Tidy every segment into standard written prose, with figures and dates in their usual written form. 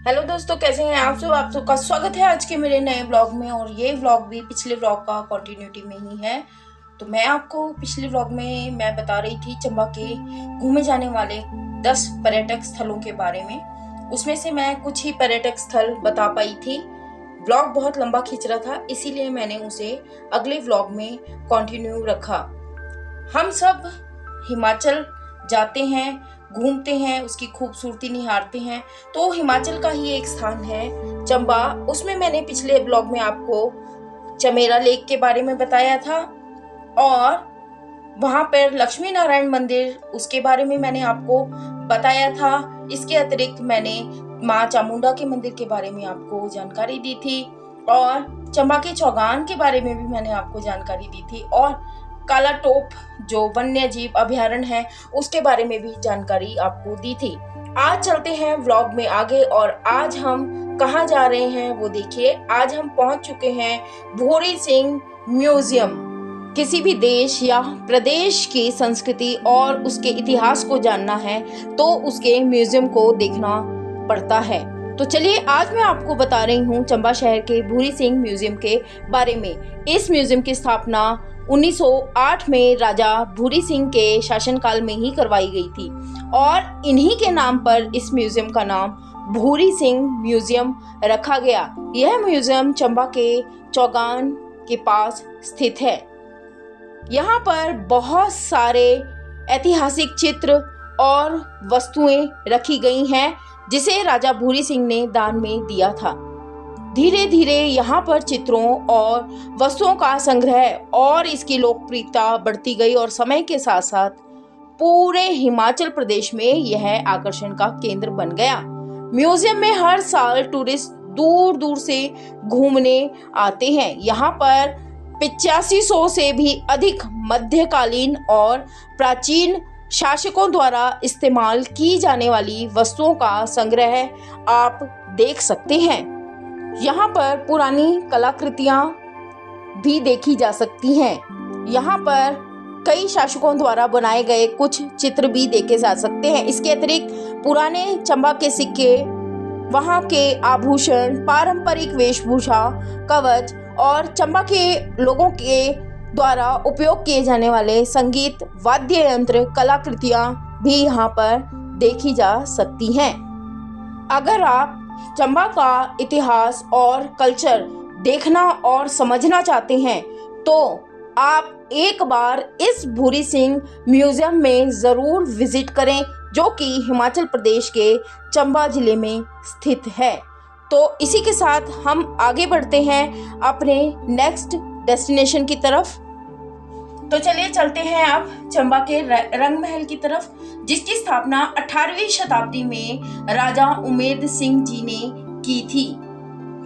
Hello दोस्तों, कैसे हैं आप सब। आप सबका स्वागत है आज के मेरे नए व्लॉग में। और ये व्लॉग भी पिछले व्लॉग का कंटिन्यूटी में ही है। तो मैं आपको पिछले व्लॉग में मैं बता रही थी चंबा के घूमे जाने वाले 10 पर्यटक स्थलों के बारे में। उसमें से मैं कुछ ही पर्यटक स्थल बता पाई थी। व्लॉग बहुत लंबा खींच रहा था, इसीलिए मैंने उसे अगले व्लॉग में कंटिन्यू रखा। हम सब हिमाचल जाते हैं, घूमते हैं, उसकी खूबसूरती निहारते हैं। तो हिमाचल का ही एक स्थान है चंबा। उसमें मैंने पिछले ब्लॉग में आपको चमेरा लेक के बारे में बताया था और वहां पर लक्ष्मी नारायण मंदिर उसके बारे में मैंने आपको बताया था। इसके अतिरिक्त मैंने माँ चामुंडा के मंदिर के बारे में आपको जानकारी दी थी और चंबा के चौगान के बारे में भी मैंने आपको जानकारी दी थी और काला टोप जो वन्य जीव अभयारण्य है उसके बारे में भी जानकारी आपको दी थी। आज चलते हैं व्लॉग में आगे और आज हम कहाँ जा रहे हैं वो देखिए। आज हम पहुंच चुके हैं भूरी सिंह म्यूजियम। किसी भी देश या प्रदेश की संस्कृति और उसके इतिहास को जानना है तो उसके म्यूजियम को देखना पड़ता है। तो चलिए आज मैं आपको बता रही हूँ चंबा शहर के भूरी सिंह म्यूजियम के बारे में। इस म्यूजियम की स्थापना 1908 में राजा भूरी सिंह के शासनकाल में ही करवाई गई थी और इन्हीं के नाम पर इस म्यूजियम का नाम भूरी सिंह म्यूजियम रखा गया। यह म्यूजियम चंबा के चौगान के पास स्थित है। यहाँ पर बहुत सारे ऐतिहासिक चित्र और वस्तुएं रखी गई हैं जिसे राजा भूरी सिंह ने दान में दिया था। धीरे धीरे यहाँ पर चित्रों और वस्तुओं का संग्रह और इसकी लोकप्रियता बढ़ती गई और समय के साथ साथ पूरे हिमाचल प्रदेश में यह आकर्षण का केंद्र बन गया। म्यूजियम में हर साल टूरिस्ट दूर दूर से घूमने आते हैं। यहाँ पर 8500 से भी अधिक मध्यकालीन और प्राचीन शासकों द्वारा इस्तेमाल की जाने वाली वस्तुओं का संग्रह आप देख सकते हैं। यहाँ पर पुरानी कलाकृतियाँ भी देखी जा सकती हैं। यहाँ पर कई शासकों द्वारा बनाए गए कुछ चित्र भी देखे जा सकते हैं। इसके अतिरिक्त पुराने चंबा के सिक्के, वहाँ के आभूषण, पारंपरिक वेशभूषा, कवच और चंबा के लोगों के द्वारा उपयोग किए जाने वाले संगीत, वाद्य यंत्र, कलाकृतियाँ भी यहाँ पर देखी जा सकती हैं। अगर आप चंबा का इतिहास और कल्चर देखना और समझना चाहते हैं तो आप एक बार इस भूरी सिंह म्यूजियम में ज़रूर विजिट करें जो कि हिमाचल प्रदेश के चंबा जिले में स्थित है। तो इसी के साथ हम आगे बढ़ते हैं अपने नेक्स्ट डेस्टिनेशन की तरफ। तो चलिए चलते हैं अब चंबा के रंग महल की तरफ, जिसकी स्थापना 18वीं शताब्दी में राजा उमेद सिंह जी ने की थी।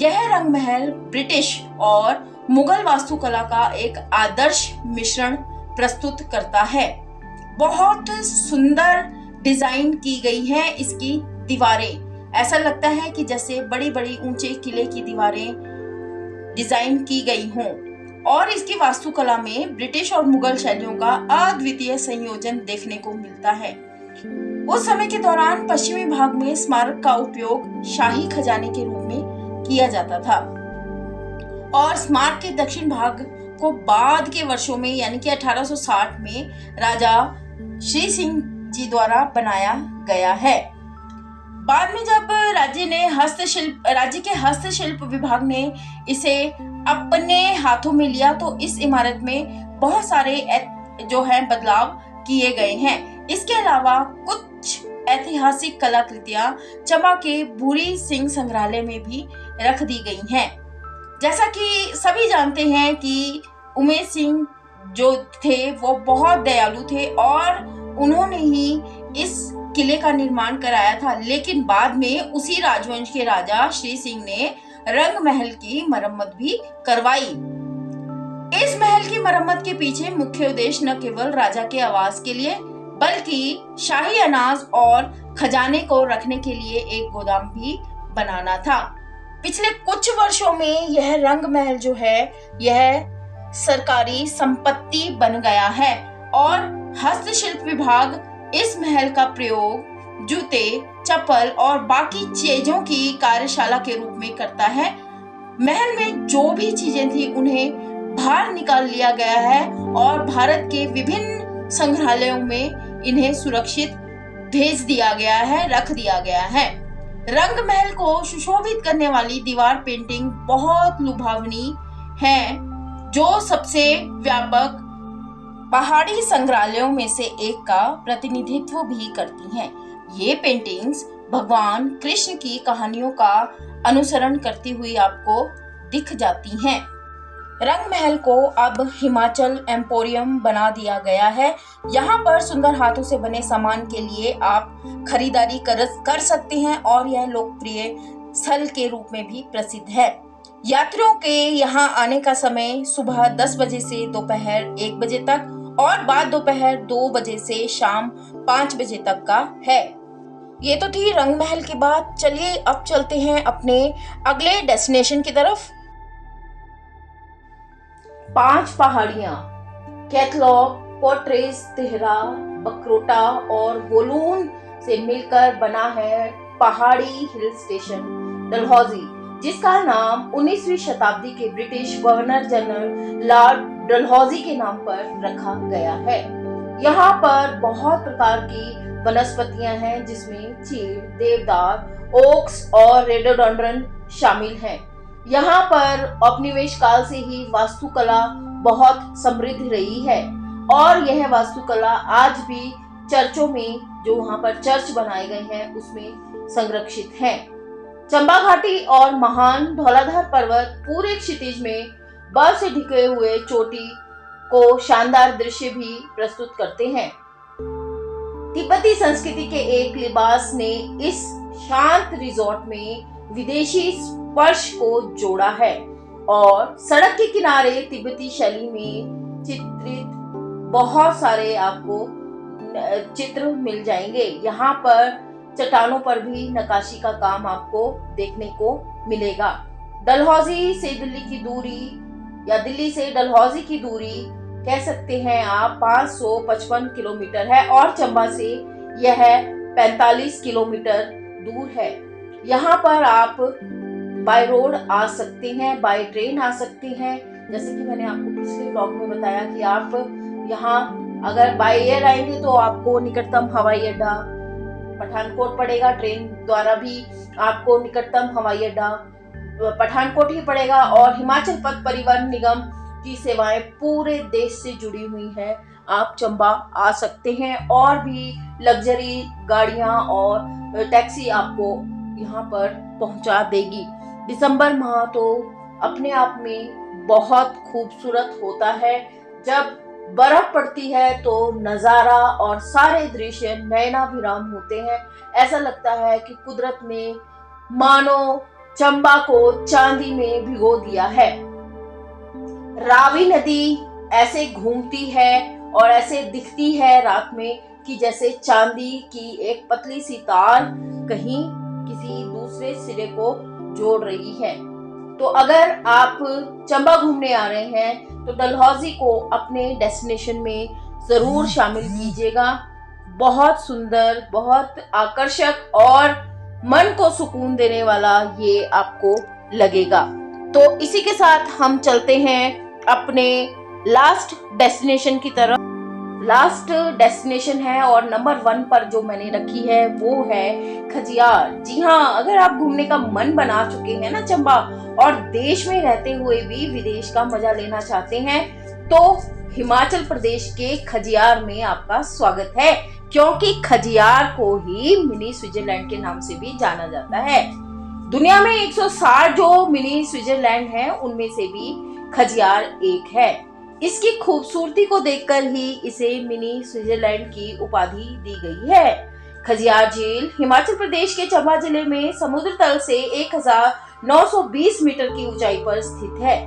यह रंग महल ब्रिटिश और मुगल वास्तुकला का एक आदर्श मिश्रण प्रस्तुत करता है। बहुत सुंदर डिजाइन की गई है इसकी दीवारें। ऐसा लगता है कि जैसे बड़ी बड़ी ऊंचे किले की दीवारें डिजाइन की गई हों और इसकी वास्तुकला में ब्रिटिश और मुगल शैलियों का अद्वितीय संयोजन देखने को मिलता है। उस समय के दौरान पश्चिमी भाग में स्मारक का उपयोग शाही खजाने के रूप में किया जाता था और स्मारक के दक्षिण भाग को बाद के वर्षों में यानी कि 1860 में राजा श्री सिंह जी द्वारा बनाया गया है। बाद में जब राज्य के हस्तशिल्प विभाग ने इसे अपने हाथों में लिया तो इस इमारत में बहुत सारे जो है बदलाव किए गए हैं। इसके अलावा कुछ ऐतिहासिक कलाकृतियां चंबा के भूरी सिंह संग्रहालय में भी रख दी गई हैं। जैसा कि सभी जानते हैं कि उमेद सिंह जो थे वो बहुत दयालु थे और उन्होंने ही इस किले का निर्माण कराया था, लेकिन बाद में उसी राजवंश के राजा श्री सिंह ने रंग महल की मरम्मत भी करवाई। इस महल की मरम्मत के पीछे मुख्य उद्देश्य न केवल राजा के आवास के लिए बल्कि शाही अनाज और खजाने को रखने के लिए एक गोदाम भी बनाना था। पिछले कुछ वर्षों में यह रंग महल जो है यह सरकारी संपत्ति बन गया है और हस्तशिल्प विभाग इस महल का प्रयोग जूते, चप्पल और बाकी चीजों की कार्यशाला के रूप में करता है। महल में जो भी चीजें थी उन्हें बाहर निकाल लिया गया है और भारत के विभिन्न संग्रहालयों में इन्हें सुरक्षित भेज दिया गया है, रख दिया गया है। रंग महल को सुशोभित करने वाली दीवार पेंटिंग बहुत लुभावनी है, जो सबसे व्यापक पहाड़ी संग्रहालयों में से एक का प्रतिनिधित्व भी करती हैं। ये पेंटिंग्स भगवान कृष्ण की कहानियों का अनुसरण करती हुई आपको दिख जाती हैं। रंग महल को अब हिमाचल एम्पोरियम बना दिया गया है। यहाँ पर सुंदर हाथों से बने सामान के लिए आप खरीदारी कर सकते हैं और यह लोकप्रिय स्थल के रूप में भी प्रसिद्ध है। यात्रियों के यहाँ आने का समय सुबह 10 बजे से दोपहर 1 बजे तक और बाद दोपहर 2 बजे से शाम 5 बजे तक का है। ये तो थी रंग महल की बात। चलिए अब चलते हैं अपने अगले डेस्टिनेशन की तरफ। 5 पहाड़ियां कैथलॉग, पोर्ट्रेस, तिहरा, बकरोटा और वोलून से मिलकर बना है पहाड़ी हिल स्टेशन डलहौजी, जिसका नाम 19वीं शताब्दी के British governor general Lord Dalhousie के नाम पर रखा गया है। यहाँ पर बहुत प्रकार की वनस्पतियां हैं, जिसमें चीड़, देवदार, ओक्स और रेडोडोंड्रन शामिल हैं। यहाँ पर औपनिवेश काल से ही वास्तुकला बहुत समृद्ध रही है और यह वास्तुकला आज भी चर्चों में, जो वहाँ पर चर्च बनाए गए हैं, उसमें संरक्षित है। चंबा घाटी और महान धौलाधार पर्वत पूरे क्षितिज में बर्फ से ढके हुए चोटी को शानदार दृश्य भी प्रस्तुत करते हैं। तिब्बती संस्कृति के एक लिबास ने इस शांत रिजॉर्ट में विदेशी स्पर्श को जोड़ा है और सड़क के किनारे तिब्बती शैली में चित्रित बहुत सारे आपको चित्र मिल जाएंगे। यहाँ पर चट्टानों पर भी नक्काशी का काम आपको देखने को मिलेगा। डलहौजी से दिल्ली की दूरी या दिल्ली से डलहौजी की दूरी कह सकते हैं आप 555 किलोमीटर है और चंबा से यह 45 किलोमीटर दूर है। यहाँ पर आप बाय रोड आ सकते हैं, बाय ट्रेन आ सकते हैं। जैसे कि मैंने आपको पिछले ब्लॉग में बताया कि आप यहाँ अगर बाय एयर आएंगे तो आपको निकटतम हवाई अड्डा पठानकोट पड़ेगा। ट्रेन द्वारा भी आपको निकटतम हवाई अड्डा पठानकोट ही पड़ेगा और हिमाचल पथ परिवहन निगम की सेवाएं पूरे देश से जुड़ी हुई हैं। आप चंबा आ सकते हैं और भी लग्जरी गाड़ियां और टैक्सी आपको यहाँ पर पहुंचा देगी। दिसंबर माह तो अपने आप में बहुत खूबसूरत होता है। जब बर्फ पड़ती है तो नजारा और सारे दृश्य नयनाभिराम होते हैं। ऐसा लगता है कि कुदरत ने मानो चंबा को चांदी में भिगो दिया है। रावी नदी ऐसे घूमती है और ऐसे दिखती है रात में कि जैसे चांदी की एक पतली सी तार कहीं किसी दूसरे सिरे को जोड़ रही है। तो अगर आप चंबा घूमने आ रहे हैं तो डलहौजी को अपने डेस्टिनेशन में जरूर शामिल कीजिएगा। बहुत सुंदर, बहुत आकर्षक और मन को सुकून देने वाला ये आपको लगेगा। तो इसी के साथ हम चलते हैं अपने लास्ट डेस्टिनेशन की तरफ। लास्ट डेस्टिनेशन है और नंबर 1 पर जो मैंने रखी है वो है खजियार। जी हाँ, अगर आप घूमने का मन बना चुके हैं ना चंबा और देश में रहते हुए भी विदेश का मजा लेना चाहते हैं तो हिमाचल प्रदेश के खजियार में आपका स्वागत है, क्योंकि खजियार को ही मिनी स्विट्जरलैंड के नाम से भी जाना जाता है। दुनिया में 160 जो मिनी स्विट्जरलैंड है उनमें से भी खजियार एक है। इसकी खूबसूरती को देखकर ही इसे मिनी स्विट्जरलैंड की उपाधि दी गई है। खजियार झील हिमाचल प्रदेश के चंबा जिले में समुद्र तल से 1920 मीटर की ऊंचाई पर स्थित है।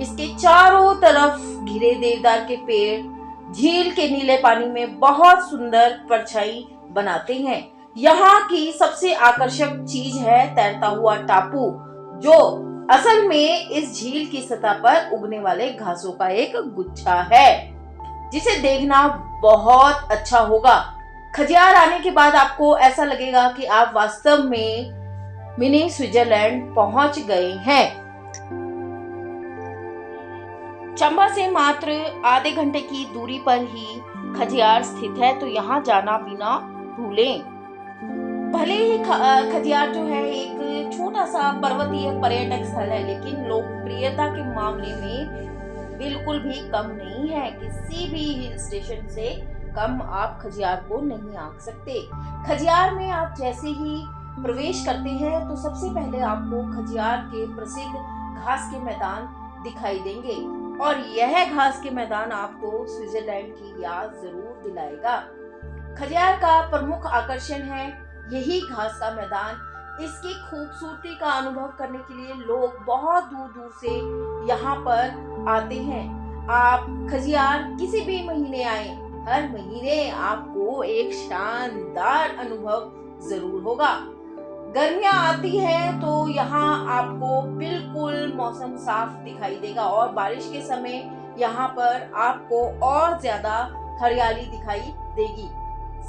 इसके चारों तरफ घिरे देवदार के पेड़ झील के नीले पानी में बहुत सुंदर परछाई बनाते हैं। यहाँ की सबसे आकर्षक चीज है तैरता हुआ टापू, जो असल में इस झील की सतह पर उगने वाले घासों का एक गुच्छा है, जिसे देखना बहुत अच्छा होगा। खजियार आने के बाद आपको ऐसा लगेगा कि आप वास्तव में मिनी स्विट्जरलैंड पहुंच गए हैं। चंबा से मात्र आधे घंटे की दूरी पर ही खजियार स्थित है, तो यहाँ जाना भी ना भूलें। भले ही खजियार जो है एक छोटा सा पर्वतीय पर्यटक स्थल है, लेकिन लोकप्रियता के मामले में बिल्कुल भी कम नहीं है। किसी भी हिल स्टेशन से कम आप खजियार को नहीं आंक सकते। खजियार में आप जैसे ही प्रवेश करते हैं तो सबसे पहले आपको खजियार के प्रसिद्ध घास के मैदान दिखाई देंगे, और यह घास के मैदान आपको स्विट्जरलैंड की याद जरूर दिलाएगा। खजियार का प्रमुख आकर्षण है यही घास का मैदान। इसकी खूबसूरती का अनुभव करने के लिए लोग बहुत दूर दूर से यहाँ पर आते हैं। आप खजियार किसी भी महीने आए, हर महीने आपको एक शानदार अनुभव जरूर होगा। गर्मियां आती हैं तो यहाँ आपको बिल्कुल मौसम साफ दिखाई देगा, और बारिश के समय यहाँ पर आपको और ज्यादा हरियाली दिखाई देगी।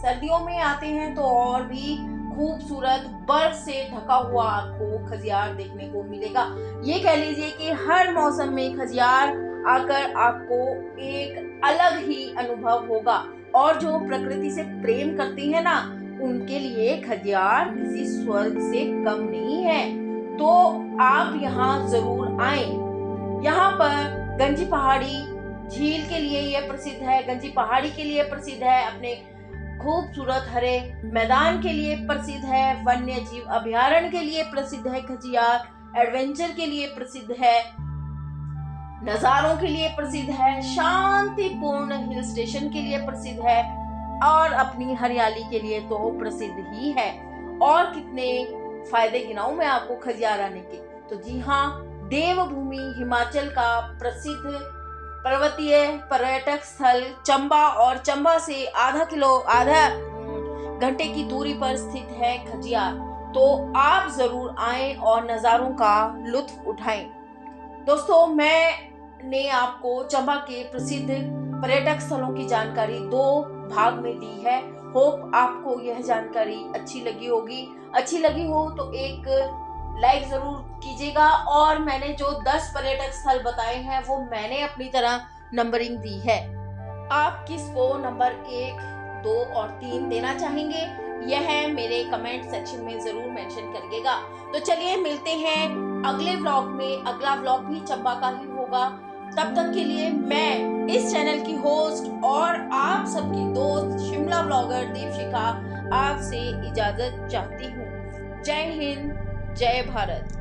सर्दियों में आते हैं तो और भी खूबसूरत बर्फ से ढका हुआ आपको खजियार देखने को मिलेगा। ये कह लीजिए कि हर मौसम में खजियार आकर आपको एक अलग ही अनुभव होगा, और जो प्रकृति से प्रेम करते हैं ना, उनके लिए खजियार किसी स्वर्ग से कम नहीं है। तो आप यहाँ जरूर आए। यहाँ पर गंजी पहाड़ी झील के लिए यह प्रसिद्ध है, गंजी पहाड़ी के लिए प्रसिद्ध है, अपने खूबसूरत हरे मैदान के लिए प्रसिद्ध है, वन्य जीव अभयारण्य के लिए प्रसिद्ध है खजियार, एडवेंचर के लिए प्रसिद्ध है, नजारों के लिए प्रसिद्ध है, शांतिपूर्ण हिल स्टेशन के लिए प्रसिद्ध है, और अपनी हरियाली के लिए तो प्रसिद्ध ही है। और कितने फायदे गिनाऊं मैं आपको खजियार आने के। तो जी हाँ, देवभूमि हिमाचल का प्रसिद्ध पर्वतीय पर्यटक स्थल चंबा, और चंबा से आधा घंटे की दूरी पर स्थित है खजियार। तो आप जरूर आएं और नज़ारों का लुत्फ उठाएं। दोस्तों, मैंने आपको चंबा के प्रसिद्ध पर्यटक स्थलों की जानकारी 2 भाग में दी है। होप आपको यह जानकारी अच्छी लगी होगी। अच्छी लगी हो तो एक लाइक जरूर कीजिएगा, और मैंने जो 10 पर्यटक स्थल बताए हैं वो मैंने अपनी तरह नंबरिंग दी है। आप किसको नंबर 1, 2 और 3 देना चाहेंगे, यह मेरे कमेंट सेक्शन में जरूर मेंशन करिएगा। तो चलिए मिलते हैं अगले व्लॉग में। अगला व्लॉग भी चंबा का ही होगा। तब तक के लिए मैं इस चैनल की होस्ट और आप सबकी दोस्त शिमला ब्लॉगर दीपशिखा आपसे इजाजत चाहती हूँ। जय हिंद, जय भारत।